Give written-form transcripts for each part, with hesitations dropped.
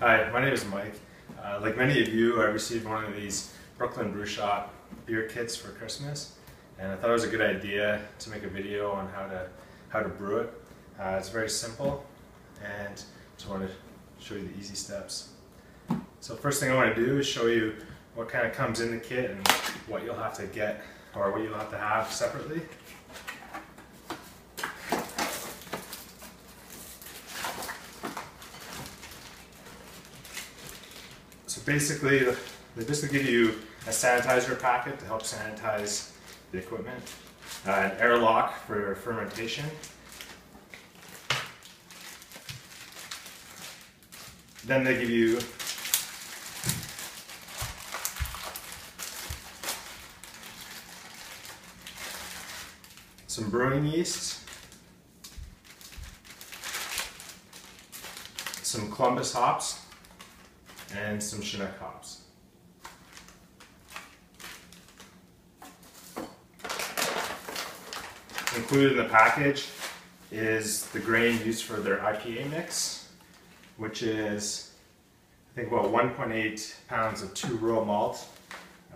Hi, my name is Mike. Like many of you, I received one of these Brooklyn Brew Shop beer kits for Christmas, and I thought it was a good idea to make a video on how to brew it. It's very simple, and just want to show you the easy steps. So first thing I want to do is show you what kind of comes in the kit and what you'll have to get, or what you'll have to have separately. So basically, they just give you a sanitizer packet to help sanitize the equipment, an airlock for fermentation, then they give you some brewing yeast, some Columbus hops, and some Chinook hops. Included in the package is the grain used for their IPA mix, which is, I think, about 1.8 pounds of 2-row malt,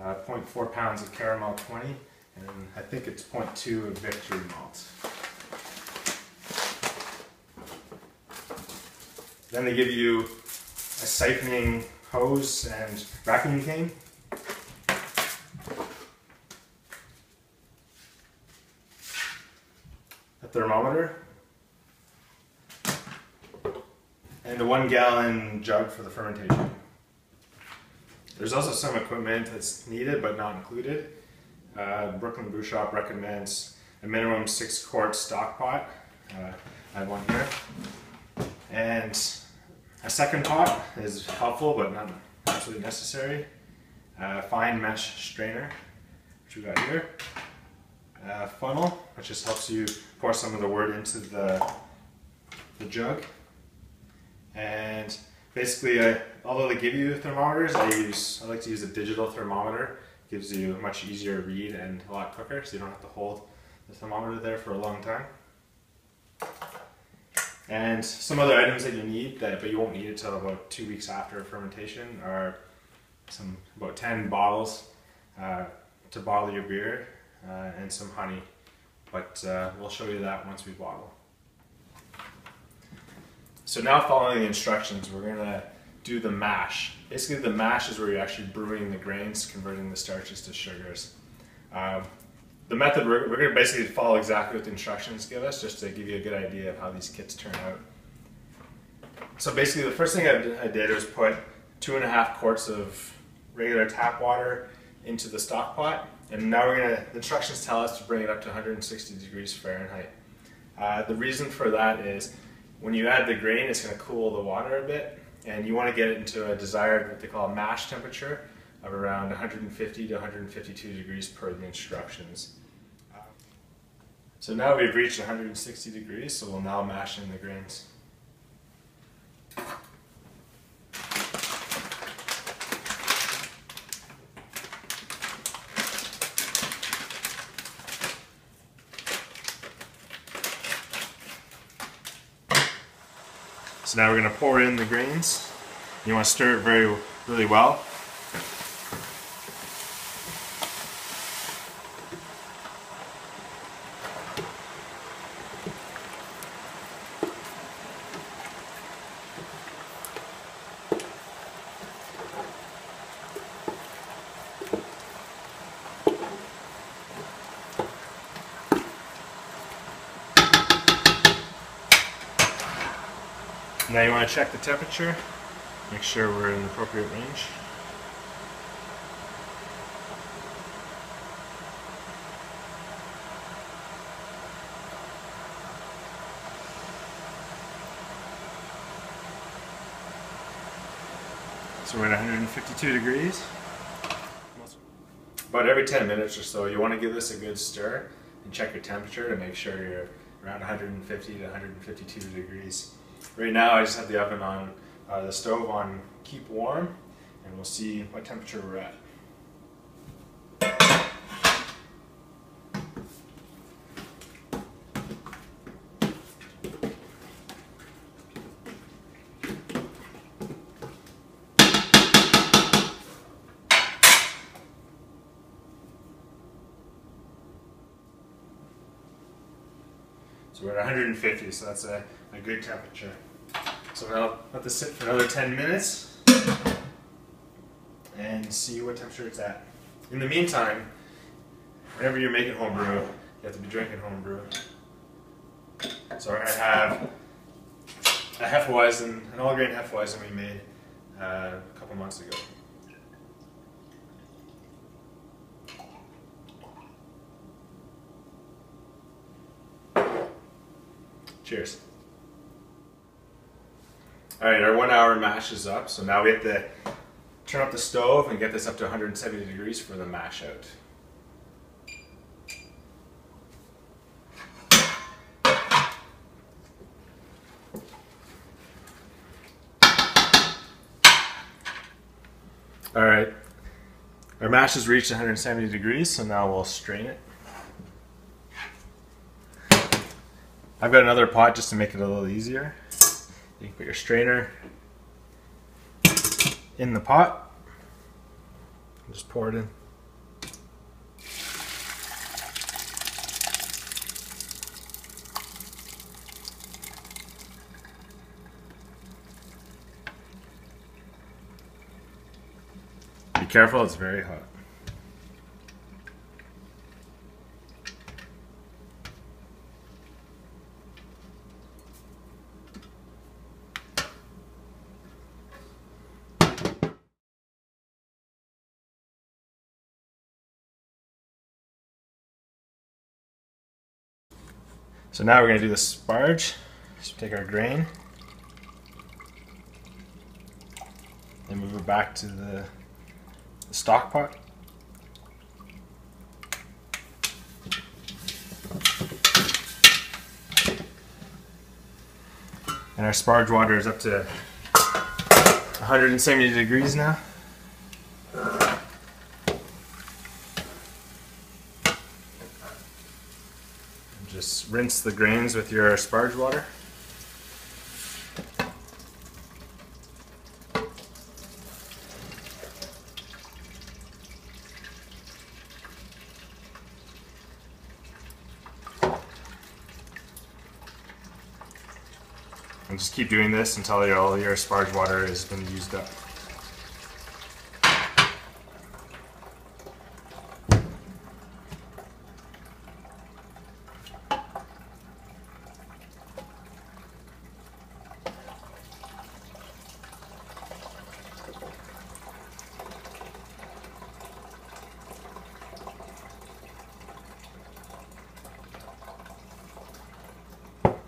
0.4 pounds of caramel 20, and I think it's 0.2 of victory malt. Then they give you a siphoning hose and vacuum cane. A thermometer. And a 1-gallon jug for the fermentation. There's also some equipment that's needed but not included. Brooklyn Brew Shop recommends a minimum 6-quart stock pot. I have one here. And a second pot is helpful but not absolutely necessary. Fine mesh strainer, which we got here. Funnel, which just helps you pour some of the wort into the jug. And basically, although they give you thermometers, I like to use a digital thermometer. It gives you a much easier read and a lot quicker, so you don't have to hold the thermometer there for a long time. And some other items that you need, but you won't need it until about 2 weeks after fermentation, are about 10 bottles to bottle your beer, and some honey. But we'll show you that once we bottle. So now, following the instructions, we're going to do the mash. Basically, the mash is where you're actually brewing the grains, converting the starches to sugars. The method, we're going to basically follow exactly what the instructions give us, just to give you a good idea of how these kits turn out. So basically, the first thing I did was put 2.5 quarts of regular tap water into the stock pot, and now the instructions tell us to bring it up to 160 degrees Fahrenheit. The reason for that is when you add the grain, it's going to cool the water a bit, and you want to get it into a desired, what they call, mash temperature of around 150 to 152 degrees per the instructions. So now we've reached 160 degrees, so we'll now mash in the grains. So now we're going to pour in the grains. You want to stir it really well. Now you want to check the temperature, make sure we're in the appropriate range. So we're at 152 degrees. About every 10 minutes or so, you want to give this a good stir and check your temperature to make sure you're around 150 to 152 degrees. Right now I just have the oven on, the stove on keep warm, and we'll see what temperature we're at. So we're at 150, so that's a good temperature. So now let this sit for another 10 minutes and see what temperature it's at. In the meantime, whenever you're making home brew, you have to be drinking home brew. So I have a Hefeweizen, an all-grain Hefeweizen we made a couple months ago. Cheers. Alright, our 1 hour mash is up, so now we have to turn up the stove and get this up to 170 degrees for the mash out. Alright, our mash has reached 170 degrees, so now we'll strain it. I've got another pot just to make it a little easier. You can put your strainer in the pot and just pour it in. Be careful, it's very hot. So now we're going to do the sparge. So take our grain and move it back to the stock pot. And our sparge water is up to 170 degrees now. Just rinse the grains with your sparge water. And just keep doing this until all your sparge water has been used up.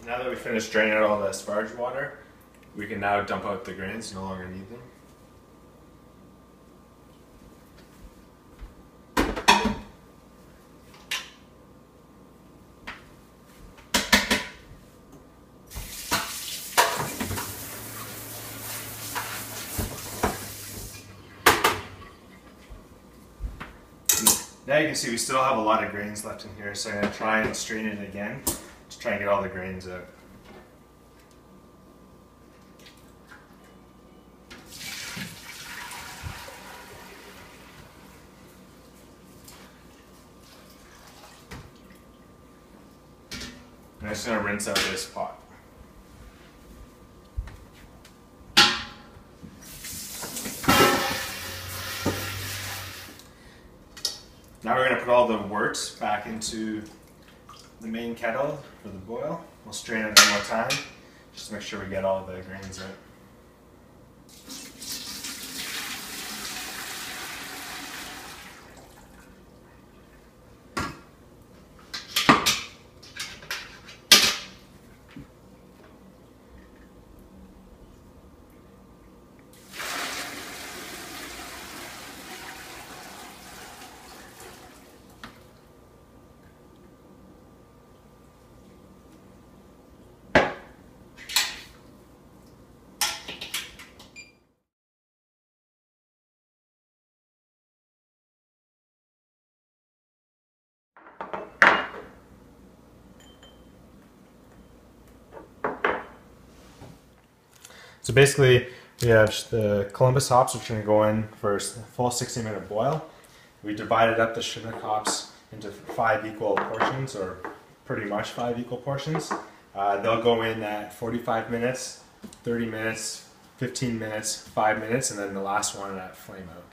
Now that we finished draining out all the sparge water, we can now dump out the grains, no longer need them. Now you can see we still have a lot of grains left in here, so I'm going to try and strain it again to try and get all the grains out. And I'm just going to rinse out this pot. Now we're going to put all the wort back into the main kettle for the boil. We'll strain it one more time, just to make sure we get all the grains out. So basically, we have the Columbus hops, which are going to go in for a full 60-minute boil. We divided up the Chinook hops into 5 equal portions or pretty much 5 equal portions. They'll go in at 45 minutes, 30 minutes, 15 minutes, 5 minutes, and then the last one at flame out.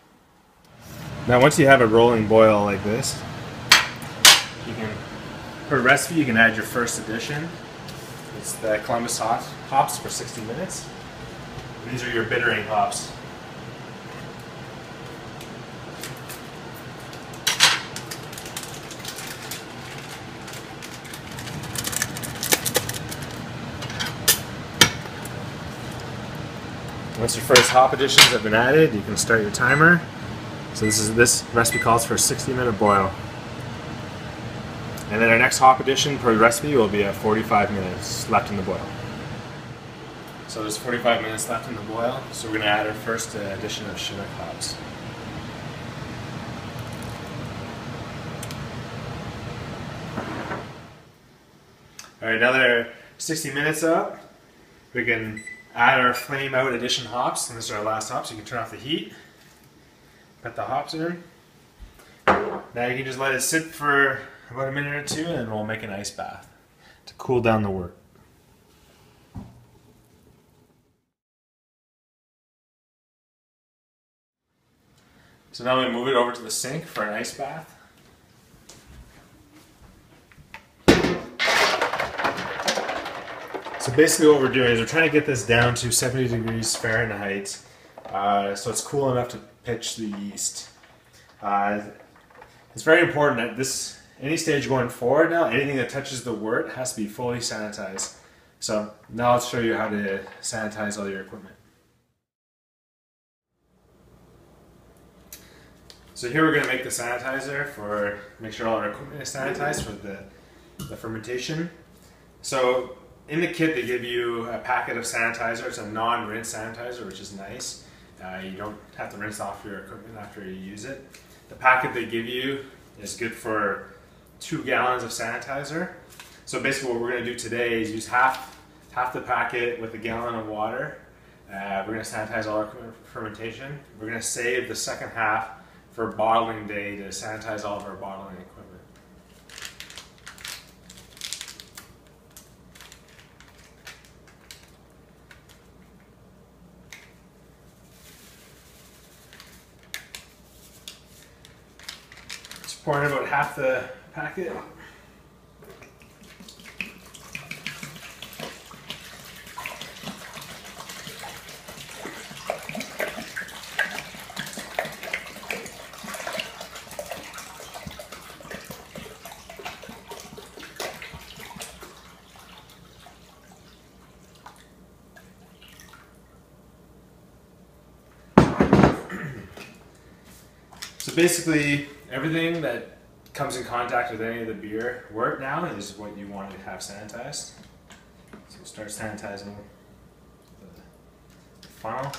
Now once you have a rolling boil like this, you can, per recipe, you can add your first addition. It's the Columbus hops for 60 minutes. These are your bittering hops. Once your first hop additions have been added, you can start your timer. So this recipe calls for a 60-minute boil. And then our next hop addition per recipe will be at 45 minutes left in the boil. So there's 45 minutes left in the boil, so we're going to add our first addition of Chinook hops. Alright, now that our 60 minutes up, we can add our flame out addition hops, and this is our last hop, so you can turn off the heat. Put the hops in. Now you can just let it sit for about a minute or two, and then we'll make an ice bath to cool down the wort. So now we move it over to the sink for an ice bath. So basically what we're doing is we're trying to get this down to 70 degrees Fahrenheit, so it's cool enough to pitch the yeast. It's very important at any stage going forward now, anything that touches the wort has to be fully sanitized. So now I'll show you how to sanitize all your equipment. So here we're going to make the sanitizer make sure all our equipment is sanitized for the fermentation. So in the kit they give you a packet of sanitizer. It's a non-rinse sanitizer, which is nice. You don't have to rinse off your equipment after you use it. The packet they give you is good for 2 gallons of sanitizer. So basically what we're going to do today is use half the packet with a gallon of water. We're going to sanitize all our equipment for fermentation. We're going to save the second half for bottling day to sanitize all of our bottling equipment. Just pour in about half the packet. So basically, everything that comes in contact with any of the beer wort now is what you want to have sanitized. So we'll start sanitizing the funnel.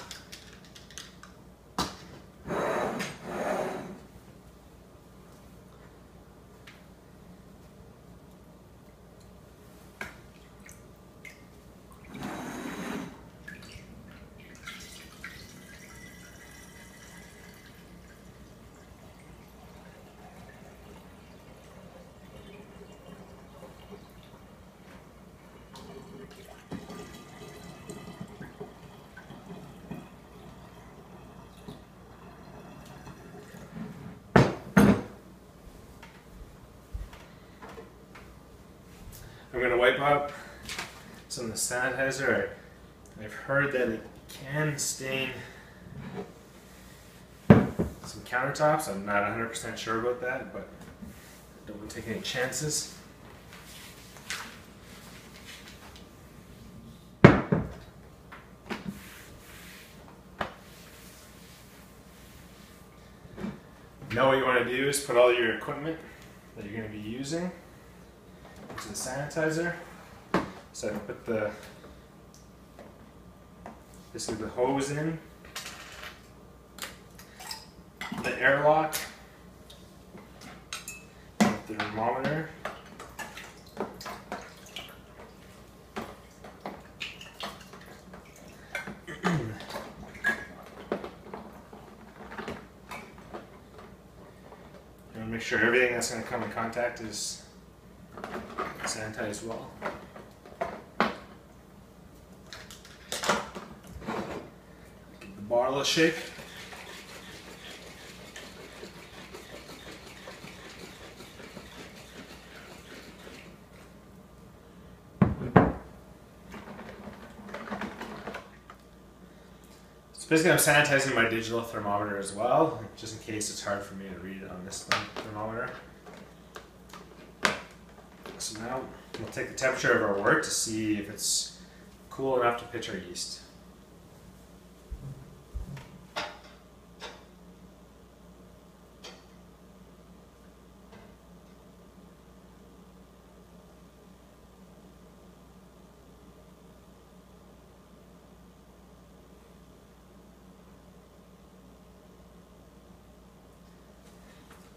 I'm going to wipe up some of the sanitizer. I've heard that it can stain some countertops. I'm not 100% sure about that, but I don't want to take any chances. Now what you want to do is put all your equipment that you're going to be using into the sanitizer. So I put basically the hose in, the airlock, the thermometer, and make sure everything that's going to come in contact is Sanitize well. Give the bottle a shake. So basically I'm sanitizing my digital thermometer as well, just in case it's hard for me to read it on this thermometer. So now we'll take the temperature of our wort to see if it's cool enough to pitch our yeast.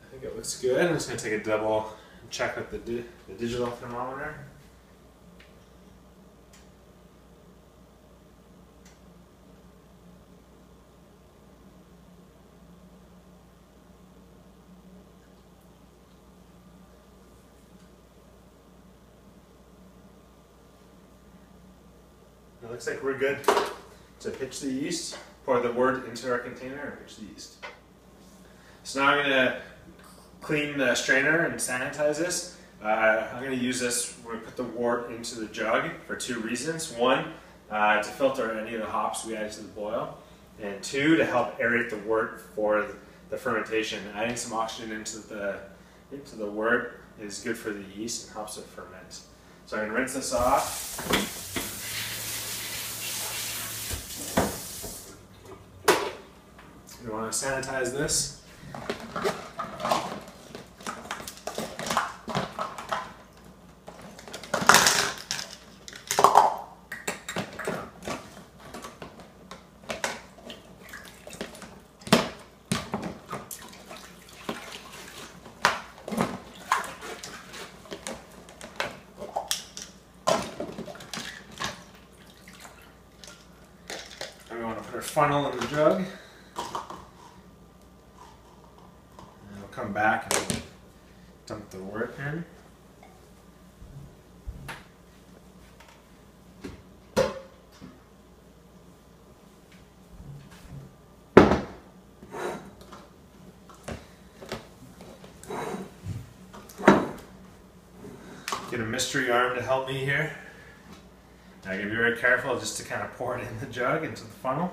I think it looks good. I'm just going to take a double check with the digital thermometer. It looks like we're good to pitch the yeast, pour the wort into our container and pitch the yeast. So now I'm going to clean the strainer and sanitize this. I'm going to use this when we put the wort into the jug for two reasons. One, to filter any of the hops we add to the boil, and two, to help aerate the wort for the fermentation. Adding some oxygen into the wort is good for the yeast and helps it ferment. So I'm going to rinse this off. We want to sanitize this. And we want to put our funnel in the jug. Come back and dump the wort in. Get a mystery arm to help me here. Now I gotta be very careful just to kind of pour it in the jug into the funnel.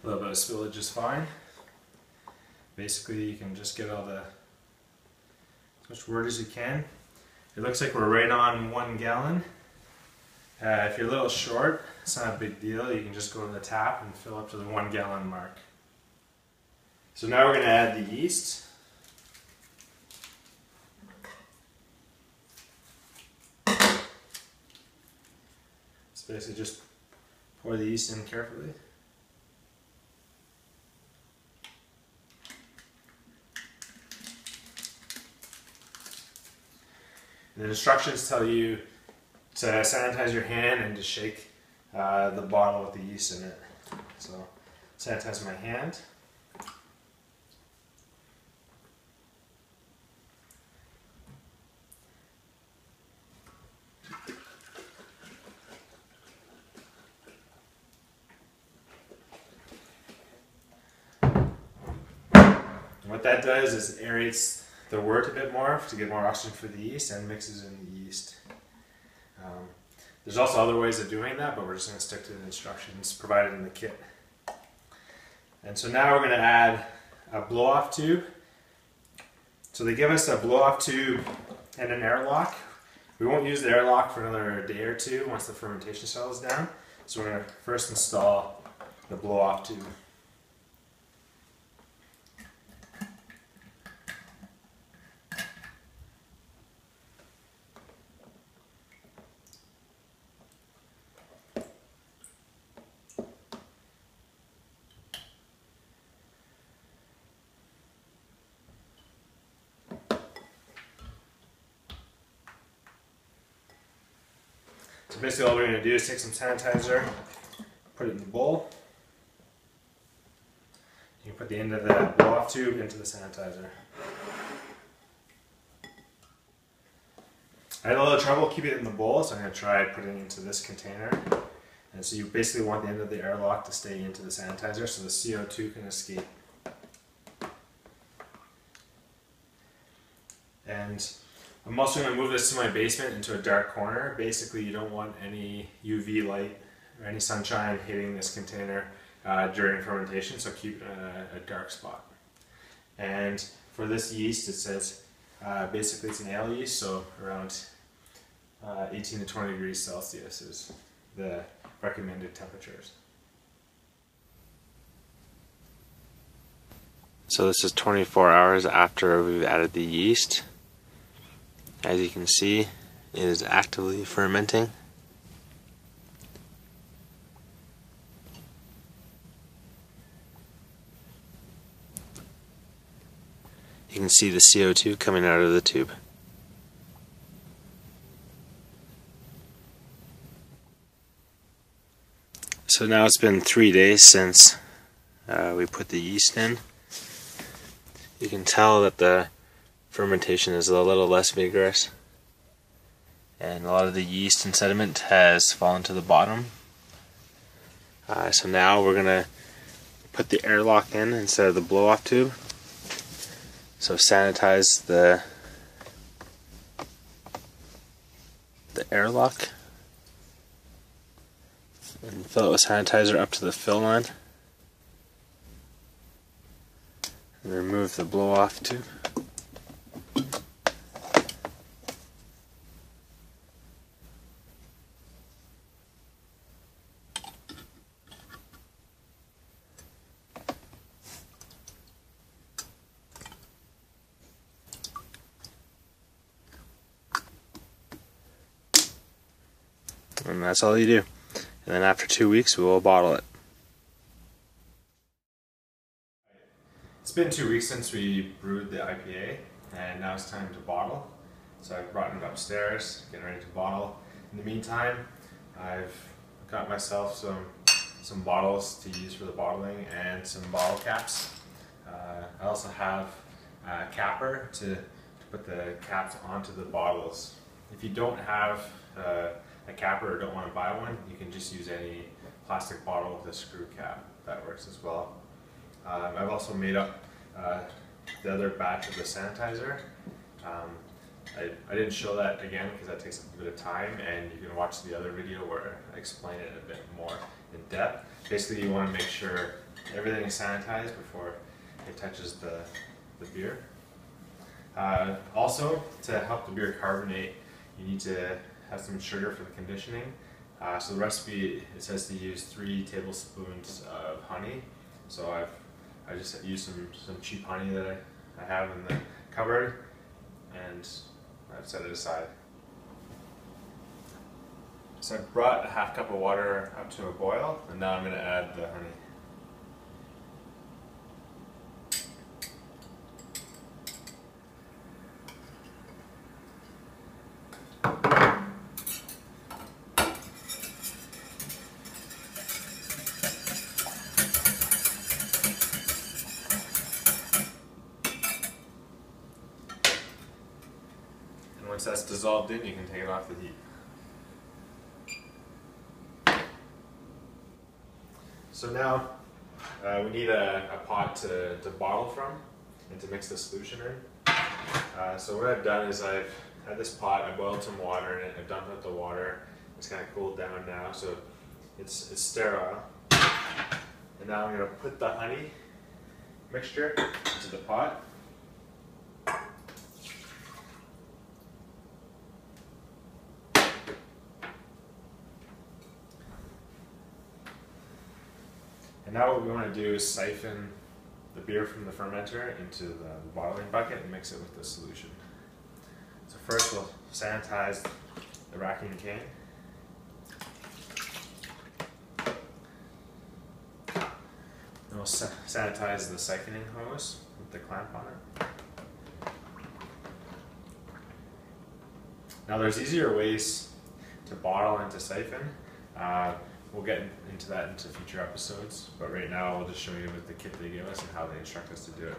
A little bit of spillage is fine. Basically, you can just get all as much wort as you can. It looks like we're right on 1 gallon. If you're a little short, it's not a big deal. You can just go to the tap and fill up to the 1 gallon mark. So now we're going to add the yeast. So basically just pour the yeast in carefully. The instructions tell you to sanitize your hand and to shake the bottle with the yeast in it. So, sanitize my hand. And what that does is aerates the wort a bit more to get more oxygen for the yeast and mixes in the yeast. There's also other ways of doing that, but we're just going to stick to the instructions provided in the kit. And so now we're going to add a blow-off tube. So they give us a blow-off tube and an airlock. We won't use the airlock for another day or two once the fermentation settles down. So we're going to first install the blow-off tube. So basically all we're going to do is take some sanitizer, put it in the bowl. You can put the end of the blow-off tube into the sanitizer. I had a little trouble keeping it in the bowl, so I'm going to try putting it into this container. And so you basically want the end of the airlock to stay into the sanitizer so the CO2 can escape. And I'm also going to move this to my basement into a dark corner. Basically, you don't want any UV light or any sunshine hitting this container during fermentation, so keep it in a dark spot. And for this yeast, it says basically it's an ale yeast, so around 18 to 20 degrees Celsius is the recommended temperatures. So this is 24 hours after we've added the yeast. As you can see, it is actively fermenting. You can see the CO2 coming out of the tube. So now it's been 3 days since we put the yeast in. You can tell that the fermentation is a little less vigorous, and a lot of the yeast and sediment has fallen to the bottom. So now we're going to put the airlock in instead of the blow-off tube. So sanitize the airlock and fill it with sanitizer up to the fill line. And remove the blow-off tube. And that's all you do. And then after 2 weeks, we will bottle it. It's been 2 weeks since we brewed the IPA, and now it's time to bottle. So I've brought it upstairs, getting ready to bottle. In the meantime, I've got myself some bottles to use for the bottling and some bottle caps. I also have a capper to put the caps onto the bottles. If you don't have a capper or don't want to buy one, you can just use any plastic bottle with a screw cap. That works as well. I've also made up the other batch of the sanitizer. I didn't show that again because that takes a bit of time, and you can watch the other video where I explain it a bit more in depth. Basically, you want to make sure everything is sanitized before it touches the beer. Also, to help the beer carbonate, you need to have some sugar for the conditioning. So the recipe, it says to use 3 tablespoons of honey. So I just used some cheap honey that I have in the cupboard, and I've set it aside. So I brought a half cup of water up to a boil, and now I'm going to add the honey. Once that's dissolved in, you can take it off the heat. So now we need a pot to bottle from and to mix the solution in. So what I've done is I've had this pot, I boiled some water in it, I've dumped out the water, it's kind of cooled down now, so it's sterile. And now I'm going to put the honey mixture into the pot. And now what we want to do is siphon the beer from the fermenter into the bottling bucket and mix it with the solution. So first we'll sanitize the racking can. Then we'll sanitize the siphoning hose with the clamp on it. Now there's easier ways to bottle and to siphon. We'll get into that into future episodes, but right now I'll just show you with the kit they give us and how they instruct us to do it,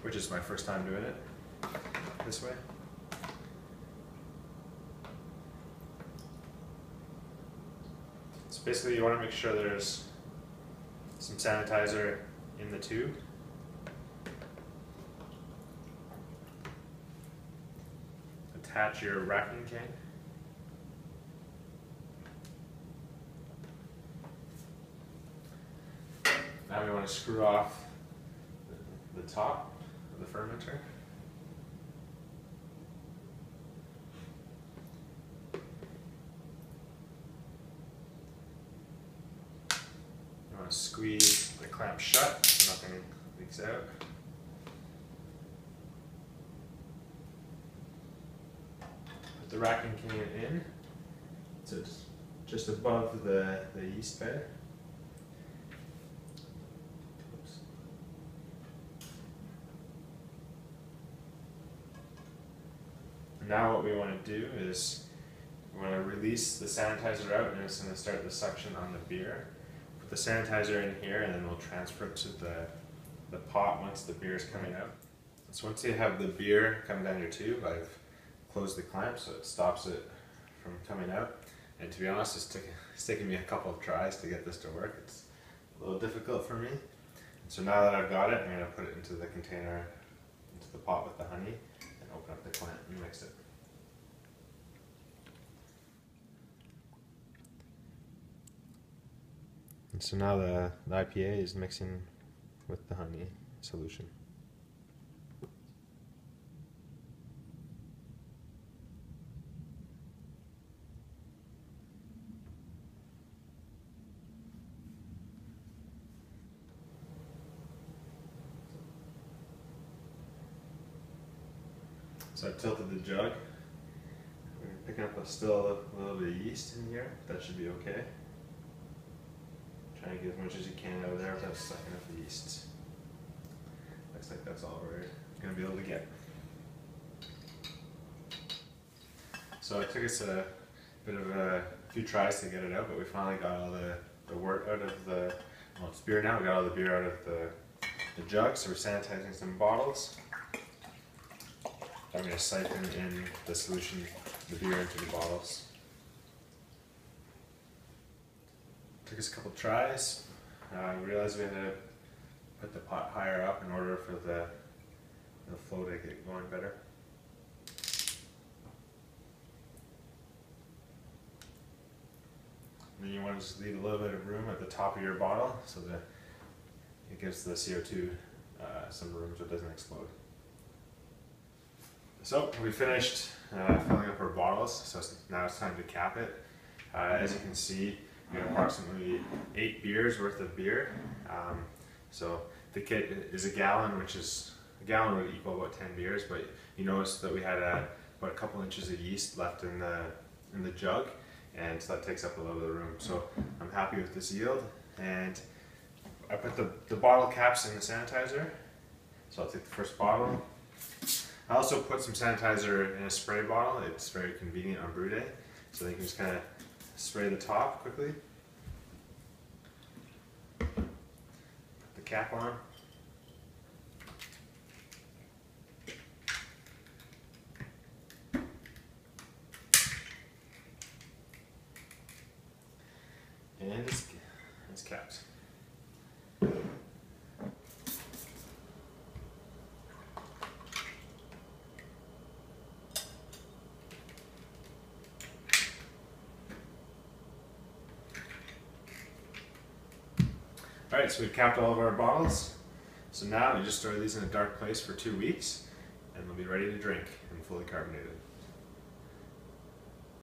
which is my first time doing it this way. So basically you want to make sure there's some sanitizer in the tube. Attach your racking can. Now we want to screw off the top of the fermenter. You want to squeeze the clamp shut so nothing leaks out. Put the racking can in, so it's just above the yeast bed. Now what we want to do is we want to release the sanitizer out, and it's going to start the suction on the beer. Put the sanitizer in here, and then we'll transfer it to the pot once the beer is coming out. So once you have the beer come down your tube, I've closed the clamp so it stops it from coming out. And to be honest, it's taken me a couple of tries to get this to work. It's a little difficult for me. So now that I've got it, I'm going to put it into the container, into the pot with the honey, and open up the clamp and mix it. And so now the IPA is mixing with the honey solution. So I've tilted the jug. We're picking up still a little bit of yeast in here. That should be okay. Try and get as much as you can out of there without sucking up the yeast. Looks like that's all we're going to be able to get. So it took us a bit of a few tries to get it out, but we finally got all the wort out of the, well, it's beer now, we got all the beer out of the jug, so we're sanitizing some bottles. I'm going to siphon in the solution, the beer into the bottles. Took us a couple tries. We realized we had to put the pot higher up in order for the flow to get going better. And then you want to just leave a little bit of room at the top of your bottle so that it gives the CO2 some room so it doesn't explode. So we finished filling up our bottles, so now it's time to cap it. As you can see, we have approximately 8 beers worth of beer. So the kit is a gallon, which is, a gallon would equal about 10 beers, but you notice that we had about a couple inches of yeast left in the jug, and so that takes up a little bit of room. So I'm happy with this yield, and I put the bottle caps in the sanitizer. So I'll take the first bottle. I also put some sanitizer in a spray bottle. It's very convenient on brew day, so you can just kind of spray the top quickly. Put the cap on. And it's capped. Alright, so we've capped all of our bottles. So now we just store these in a dark place for 2 weeks, and they'll be ready to drink and fully carbonated.